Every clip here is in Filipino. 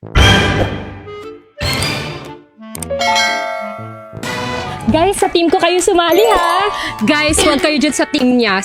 Guys, sa team ko kayo sumali ha! Guys, huwag kayo dyan sa team niya.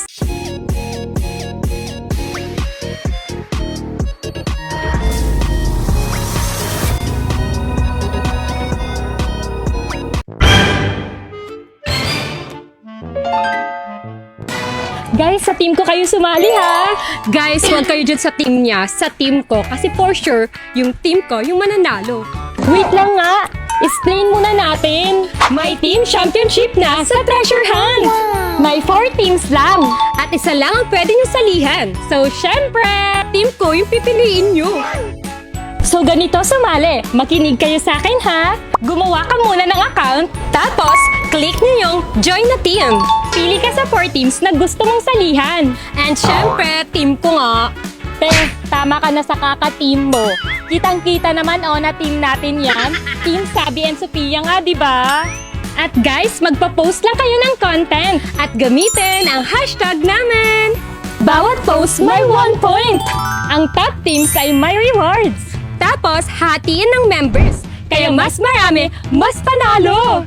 Guys, sa team ko kayo sumali ha! Guys, huwag kayo dyan sa team niya. Sa team ko. Kasi for sure, yung team ko, yung mananalo. Wait lang nga! Explain muna natin! My team championship na sa Treasure Hunt! May 4 teams lang! At isa lang ang pwede nyo salihan. So, syempre, team ko yung pipiliin nyo. So ganito sumali, makinig kayo sa akin ha! Gumawa ka muna ng account, Tapos, click nyo yung join na team. pili ka sa 4 teams na gusto mong salihan. And syempre, team ko nga. Te, tama ka na sa kaka-team mo. Kitang-kita naman na team natin yan. Team Sabi and Sophia nga, di ba? At guys, magpa-post lang kayo ng content. At gamitin ang hashtag namin. Bawat post may 1 point. Ang top teams ay may rewards. Tapos, hatiin ng members. Kaya mas marami, mas panalo.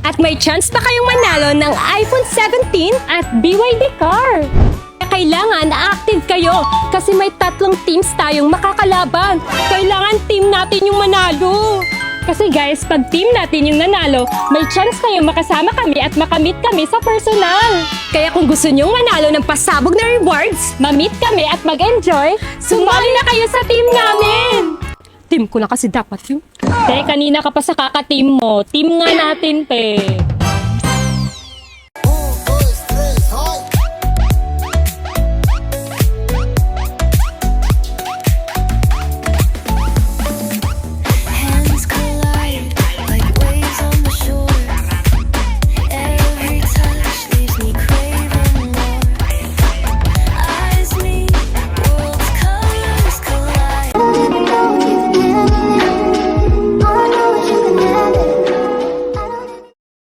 At may chance pa kayong manalo ng iPhone 17 At BYD car. kailangan active kayo kasi may 3 teams tayong makakalaban. Kailangan team natin yung manalo. Kasi guys, pag team natin yung nanalo, may chance kayo makasama kami at makamit kami sa personal. Kaya kung gusto nyong manalo ng pasabog na rewards, Mamit kami at mag-enjoy, sumali na kayo sa team namin! team ko na kasi dapat yun. Te, kanina ka pa sa kaka-team mo. Team nga natin, te.